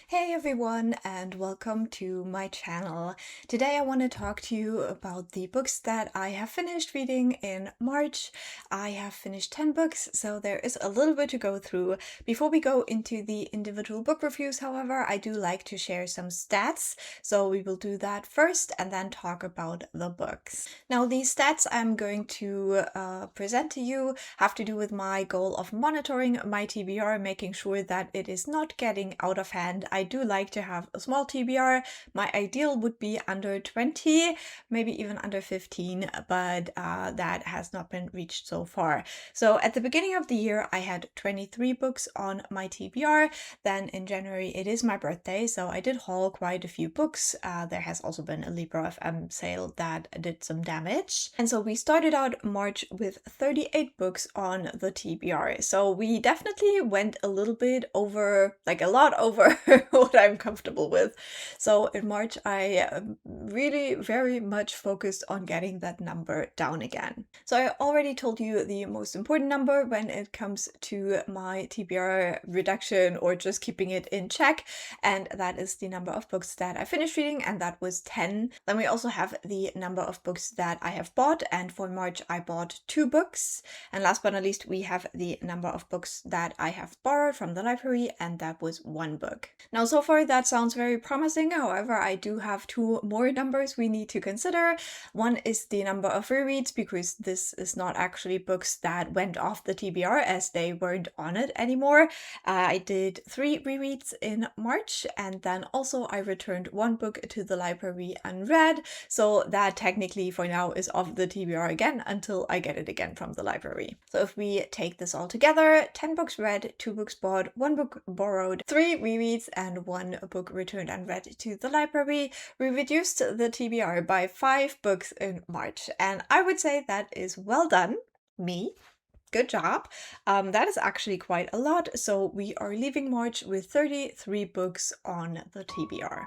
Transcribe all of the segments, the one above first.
Hey everyone, and welcome to my channel. Today I want to talk to you about the books that I have finished reading in March. I have finished 10 books, so there is a little bit to go through. Before we go into the individual book reviews, however, I do like to share some stats, so we will do that first and then talk about the books. Now, these stats I'm going to present to you have to do with my goal of monitoring my TBR, making sure that it is not getting out of hand. I do like to have a small TBR. My ideal would be under 20, maybe even under 15, but that has not been reached so far. So at the beginning of the year, I had 23 books on my TBR. Then in January, it is my birthday, so I did haul quite a few books. There has also been a Libro FM sale that did some damage. And so we started out March with 38 books on the TBR. So we definitely went a little bit over, like a lot over what I'm comfortable with. So in March, I really very much focused on getting that number down again. So I already told you the most important number when it comes to my TBR reduction or just keeping it in check, and that is the number of books that I finished reading, and that was 10. Then we also have the number of books that I have bought, and for March I bought 2 books. And last but not least, we have the number of books that I have borrowed from the library, and that was 1 book. Now, so far that sounds very promising. However, I do have 2 more numbers we need to consider. One is the number of rereads, because this is not actually books that went off the TBR as they weren't on it anymore. I did 3 rereads in March, and then also I returned 1 book to the library unread, so that technically for now is off the TBR again until I get it again from the library. So if we take this all together, 10 books read, 2 books bought, 1 book borrowed, 3 rereads, and 1 book returned unread to the library, we reduced the TBR by 5 books in March. And I would say that is well done, me. Good job. That is actually quite a lot. So we are leaving March with 33 books on the TBR.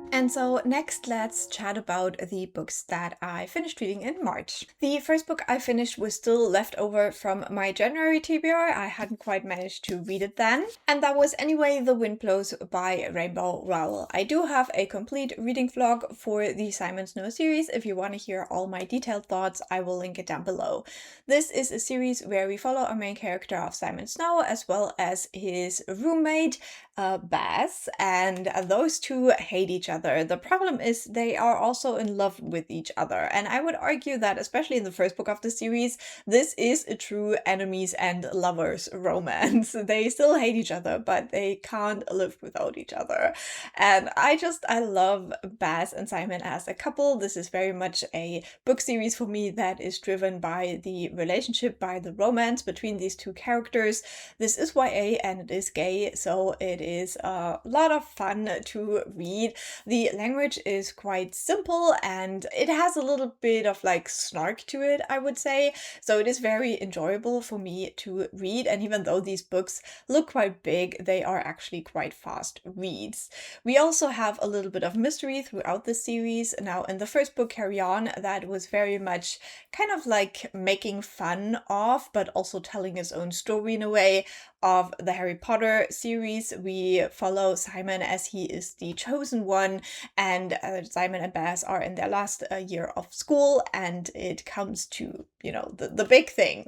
And so next, let's chat about the books that I finished reading in March. The first book I finished was still left over from my January TBR. I hadn't quite managed to read it then. And that was Anyway the Wind Blows by Rainbow Rowell. I do have a complete reading vlog for the Simon Snow series. If you want to hear all my detailed thoughts, I will link it down below. This is a series where we follow our main character of Simon Snow as well as his roommate, Baz, and those two hate each other. The problem is they are also in love with each other, and I would argue that especially in the first book of the series, this is a true enemies and lovers romance. They still hate each other, but they can't live without each other. And I love Baz and Simon as a couple. This is very much a book series for me that is driven by the relationship, by the romance between these two characters. This is YA and it is gay, so it is a lot of fun to read. The language is quite simple and it has a little bit of like snark to it, I would say. So it is very enjoyable for me to read. And even though these books look quite big, they are actually quite fast reads. We also have a little bit of mystery throughout the series. Now, in the first book, Carry On, that was very much kind of like making fun of, but also telling his own story in a way, of the Harry Potter series. We follow Simon as he is the chosen one, and Simon and Baz are in their last year of school, and it comes to, you know, the big thing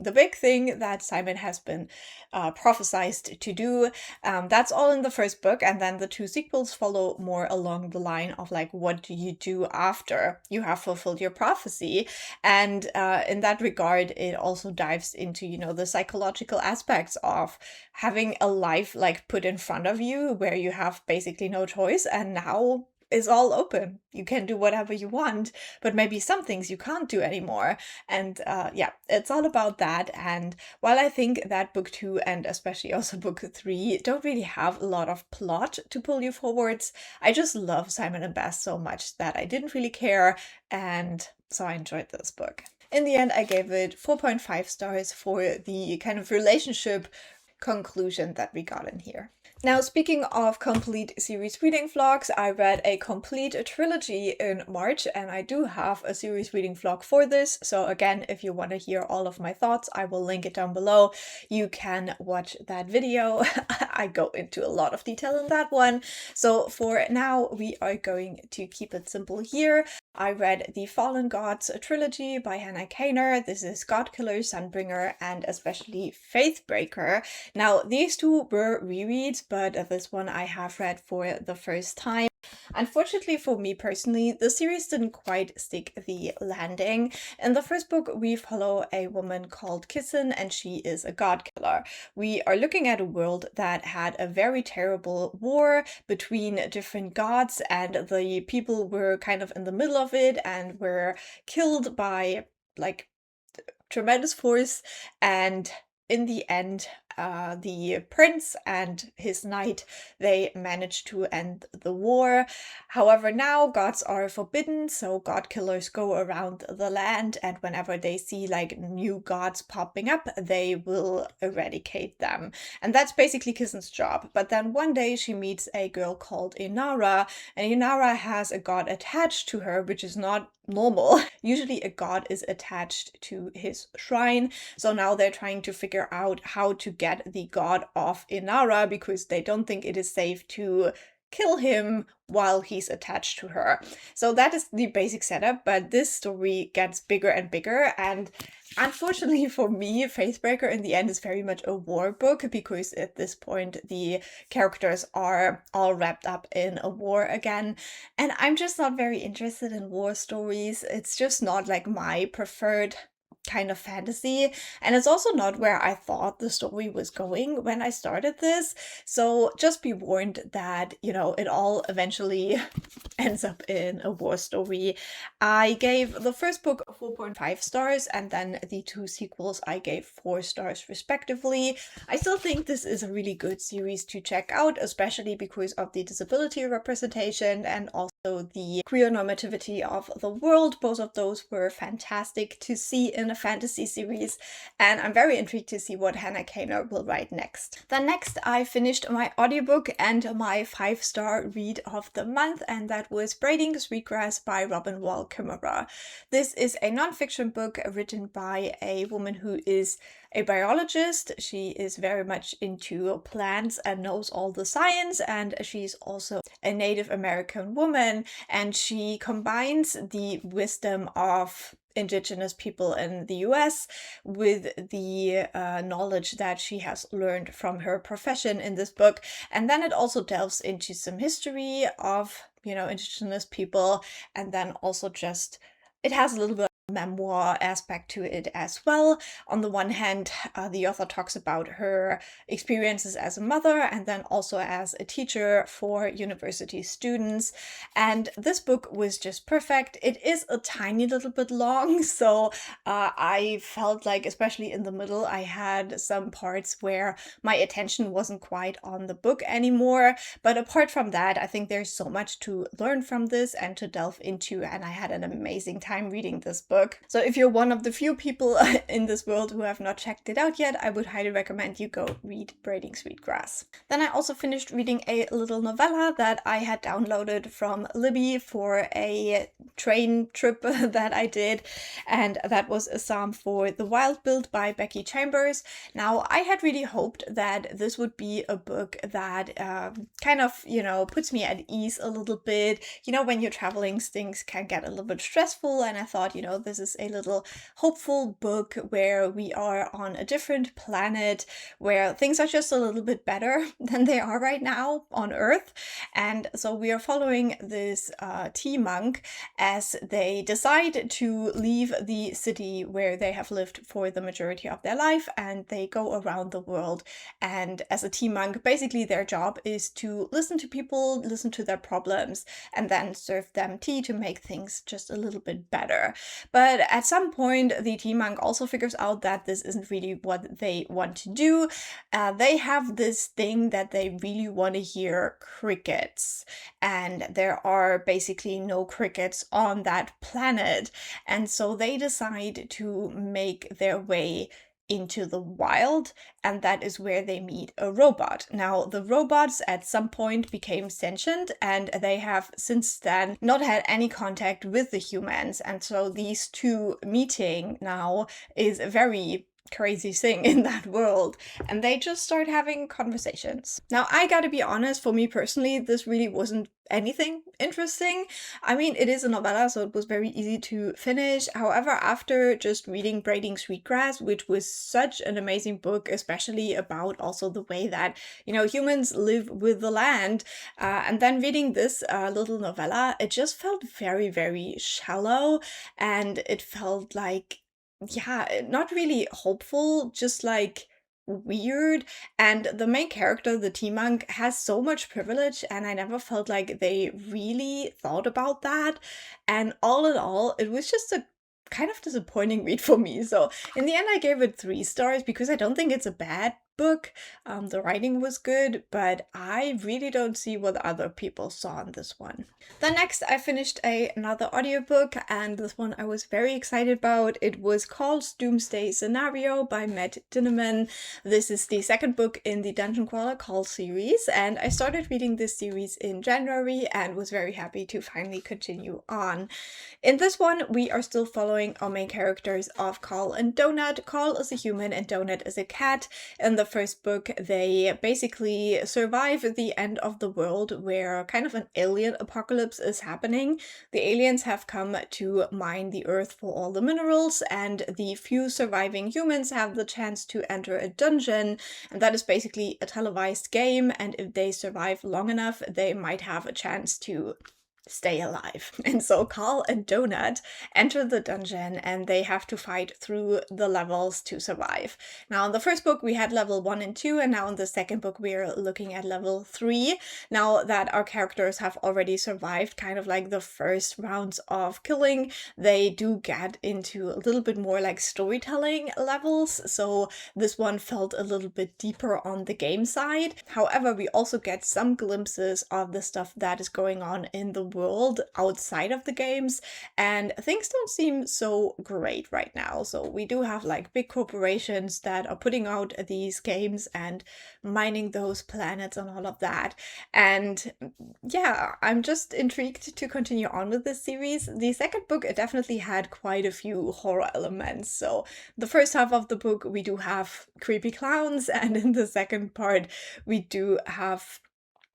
that Simon has been prophesied to do. That's all in the first book, and then the 2 sequels follow more along the line of like, what do you do after you have fulfilled your prophecy? And in that regard, it also dives into, you know, the psychological aspects of having a life like put in front of you where you have basically no choice, and now is all open. You can do whatever you want, but maybe some things you can't do anymore. And yeah, it's all about that. And while I think that book 2 and especially also book 3 don't really have a lot of plot to pull you forwards, I just love Simon and Baz so much that I didn't really care, and so I enjoyed this book. In the end, I gave it 4.5 stars for the kind of relationship conclusion that we got in here. Now, speaking of complete series reading vlogs, I read a complete trilogy in March, and I do have a series reading vlog for this. So again, if you want to hear all of my thoughts, I will link it down below. You can watch that video. I go into a lot of detail in that one. So for now, we are going to keep it simple here. I read the Fallen Gods trilogy by Hannah Kaner. This is Godkiller, Sunbringer, and especially Faithbreaker. Now, these two were rereads, but this one I have read for the first time. Unfortunately for me personally, the series didn't quite stick the landing. In the first book, we follow a woman called Kissin, and she is a god killer. We are looking at a world that had a very terrible war between different gods, and the people were kind of in the middle of it and were killed by like tremendous force. And in the end, the prince and his knight, they managed to end the war. However, now gods are forbidden, so god killers go around the land, and whenever they see like new gods popping up, they will eradicate them. And that's basically Kissen's job. But then one day she meets a girl called Inara, and Inara has a god attached to her, which is not normal. Usually a god is attached to his shrine, so now they're trying to figure out how to get the god off Inara, because they don't think it is safe to kill him while he's attached to her. So that is the basic setup, but this story gets bigger and bigger, and unfortunately for me, Faithbreaker in the end is very much a war book, because at this point the characters are all wrapped up in a war again, and I'm just not very interested in war stories. It's just not like my preferred kind of fantasy, and it's also not where I thought the story was going when I started this. So just be warned that, you know, it all eventually ends up in a war story. I gave the first book 4.5 stars, and then the two sequels I gave 4 stars respectively. I still think this is a really good series to check out, especially because of the disability representation and also the queer normativity of the world. Both of those were fantastic to see in a fantasy series, and I'm very intrigued to see what Hannah Kaner will write next. Then next, I finished my audiobook and my 5-star read of the month, and that was Braiding Sweetgrass by Wong Kimmerer. This is a non-fiction book written by a woman who is a biologist. She is very much into plants and knows all the science, and she's also a Native American woman, and she combines the wisdom of Indigenous people in the US with the knowledge that she has learned from her profession in this book. And then it also delves into some history of, you know, Indigenous people, and then also just it has a little bit memoir aspect to it as well. On the one hand, the author talks about her experiences as a mother and then also as a teacher for university students. And this book was just perfect. It is a tiny little bit long, so I felt like, especially in the middle, I had some parts where my attention wasn't quite on the book anymore. But apart from that, I think there's so much to learn from this and to delve into, and I had an amazing time reading this book. So if you're one of the few people in this world who have not checked it out yet, I would highly recommend you go read Braiding Sweetgrass. Then I also finished reading a little novella that I had downloaded from Libby for a train trip that I did, and that was A Psalm for the Wild Build by Becky Chambers. Now, I had really hoped that this would be a book that kind of, you know, puts me at ease a little bit. You know, when you're traveling, things can get a little bit stressful, and I thought, you know, this is a little hopeful book where we are on a different planet, where things are just a little bit better than they are right now on Earth. And so we are following this tea monk as they decide to leave the city where they have lived for the majority of their life, and they go around the world. And as a tea monk, basically their job is to listen to people, listen to their problems, and then serve them tea to make things just a little bit better. But at some point, the tea monk also figures out that this isn't really what they want to do. They have this thing that they really want to hear crickets, and there are basically no crickets on that planet. And so they decide to make their way into the wild, and that is where they meet a robot. Now, the robots at some point became sentient, and they have since then not had any contact with the humans, and so these two meeting now is a very crazy thing in that world, and they just start having conversations. Now, I gotta be honest, for me personally, this really wasn't anything interesting. I mean, it is a novella, so it was very easy to finish. However, after just reading Braiding Sweetgrass, which was such an amazing book, especially about also the way that, you know, humans live with the land, and then reading this little novella, it just felt very, very shallow, and it felt like, yeah, not really hopeful, just like weird. And the main character, the tea monk, has so much privilege, and I never felt like they really thought about that. And all in all, it was just a kind of disappointing read for me. So in the end, I gave it 3 stars because I don't think it's a bad book. The writing was good, but I really don't see what other people saw in this one. Then next, I finished another audiobook, and this one I was very excited about. It was called Doomsday Scenario by Dinniman. This is the second book in the Dungeon Crawler Call series, and I started reading this series in January and was very happy to finally continue on. In this one, we are still following our main characters of Carl and Donut. Carl is a human and Donut is a cat. In the first book, they basically survive the end of the world where kind of an alien apocalypse is happening. The aliens have come to mine the earth for all the minerals, and the few surviving humans have the chance to enter a dungeon, and that is basically a televised game, and if they survive long enough, they might have a chance to stay alive. And so Carl and Donut enter the dungeon, and they have to fight through the levels to survive. Now, in the first book, we had level 1 and 2, and now in the second book, we're looking at level 3. Now that our characters have already survived kind of like the first rounds of killing, they do get into a little bit more like storytelling levels, so this one felt a little bit deeper on the game side. However, we also get some glimpses of the stuff that is going on in the world outside of the games, and things don't seem so great right now. So we do have like big corporations that are putting out these games and mining those planets and all of that. And yeah, I'm just intrigued to continue on with this series. The second book, it definitely had quite a few horror elements. So the first half of the book, we do have creepy clowns, and in the second part, we do have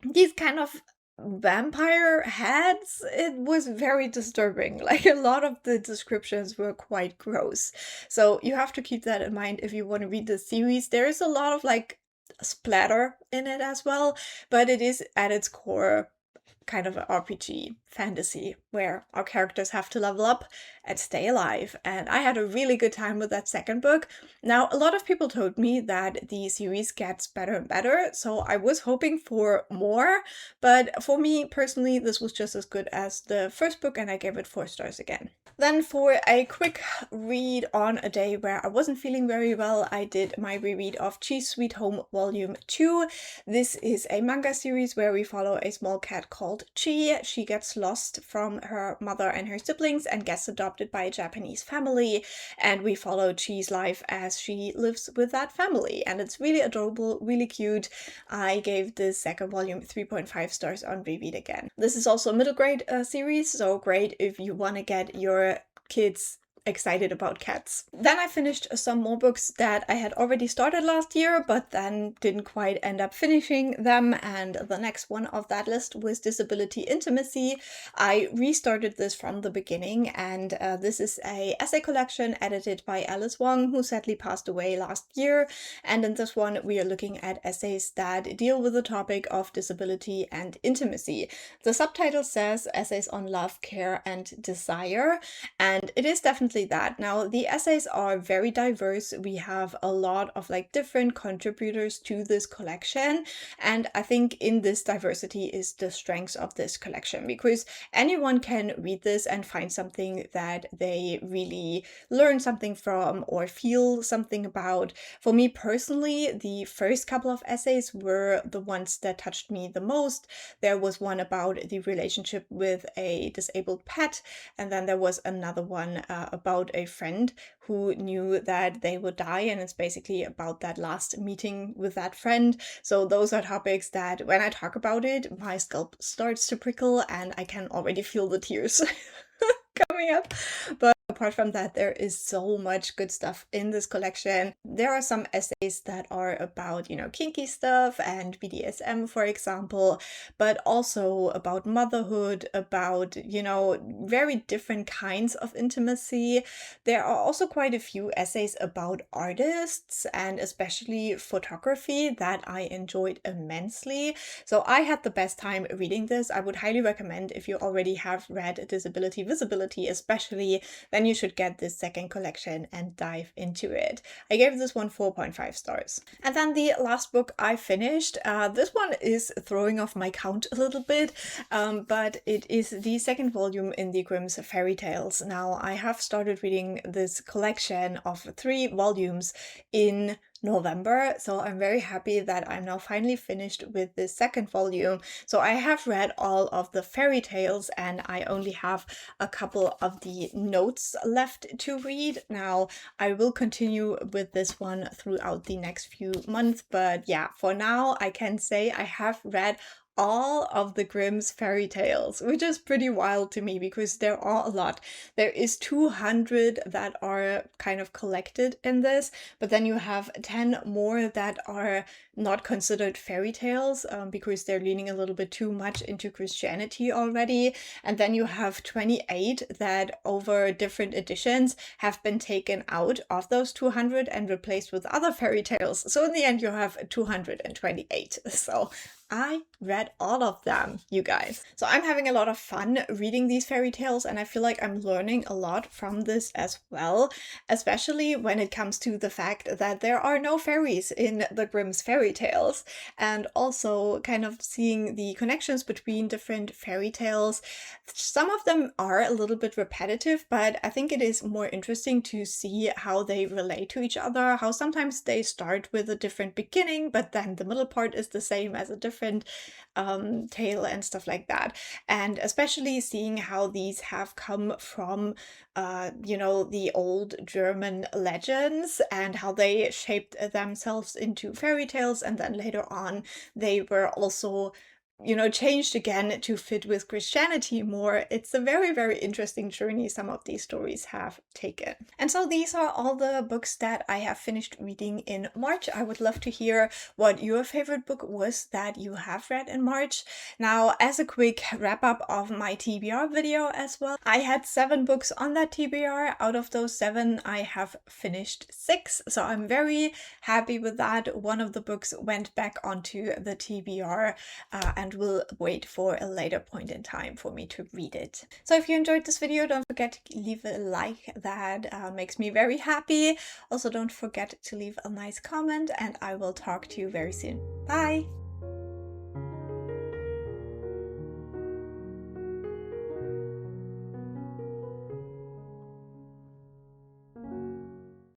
these kind of vampire heads. It was very disturbing. Like, a lot of the descriptions were quite gross. So you have to keep that in mind if you want to read the series. There is a lot of like splatter in it as well, but it is at its core kind of an RPG fantasy where our characters have to level up and stay alive. And I had a really good time with that second book. Now, a lot of people told me that the series gets better and better, so I was hoping for more, but for me personally, this was just as good as the first book, and I gave it 4 stars again. Then for a quick read on a day where I wasn't feeling very well, I did my reread of Cheese Sweet Home Volume 2. This is a manga series where we follow a small cat called Chi. She gets lost from her mother and her siblings and gets adopted by a Japanese family, and we follow Chi's life as she lives with that family, and it's really adorable, really cute. I gave this second volume 3.5 stars on reread again. This is also a middle grade series, so great if you want to get your kids excited about cats. Then I finished some more books that I had already started last year, but then didn't quite end up finishing them, and the next one of that list was Disability Intimacy. I restarted this from the beginning, and this is a essay collection edited by Alice Wong, who sadly passed away last year, and in this one we are looking at essays that deal with the topic of disability and intimacy. The subtitle says Essays on Love, Care and Desire, and it is definitely that. Now, the essays are very diverse. We have a lot of like different contributors to this collection, and I think in this diversity is the strength of this collection, because anyone can read this and find something that they really learn something from or feel something about. For me personally, the first couple of essays were the ones that touched me the most. There was one about the relationship with a disabled pet, and then there was another one about about a friend who knew that they would die, and it's basically about that last meeting with that friend. So those are topics that when I talk about it, my scalp starts to prickle and I can already feel the tears coming up. But apart from that, there is so much good stuff in this collection. There are some essays that are about, kinky stuff and BDSM, for example, but also about motherhood, about, very different kinds of intimacy. There are also quite a few essays about artists and especially photography that I enjoyed immensely. So I had the best time reading this. I would highly recommend, if you already have read Disability Visibility especially, then you should get this second collection and dive into it. I gave this one 4.5 stars. And then the last book I finished, this one is throwing off my count a little bit, but it is the second volume in the Grimm's Fairytales. Now, I have started reading this collection of 3 volumes in November, so I'm very happy that I'm now finally finished with the second volume. So I have read all of the fairy tales and I only have a couple of the notes left to read. Now I will continue with this one throughout the next few months, but yeah, for now I can say I have read all of the Grimm's fairy tales, which is pretty wild to me because there are a lot. There is 200 that are kind of collected in this, but then you have 10 more that are not considered fairy tales because they're leaning a little bit too much into Christianity already. And then you have 28 that over different editions have been taken out of those 200 and replaced with other fairy tales. So in the end, you have 228. So I read all of them, you guys. So I'm having a lot of fun reading these fairy tales, and I feel like I'm learning a lot from this as well, especially when it comes to the fact that there are no fairies in the Grimm's fairy tales, and also kind of seeing the connections between different fairy tales. Some of them are a little bit repetitive, but I think it is more interesting to see how they relate to each other, how sometimes they start with a different beginning, but then the middle part is the same as a different tale and stuff like that. And especially seeing how these have come from the old German legends and how they shaped themselves into fairy tales, and then later on they were also changed again to fit with Christianity more. It's a very, very interesting journey some of these stories have taken. And so these are all the books that I have finished reading in March. I would love to hear what your favorite book was that you have read in March. Now, as a quick wrap up of my TBR video as well, I had 7 books on that TBR. Out of those 7, I have finished 6. So I'm very happy with that. One of the books went back onto the TBR and will wait for a later point in time for me to read it. So if you enjoyed this video, don't forget to leave a like. That makes me very happy. Also, don't forget to leave a nice comment, and I will talk to you very soon. Bye!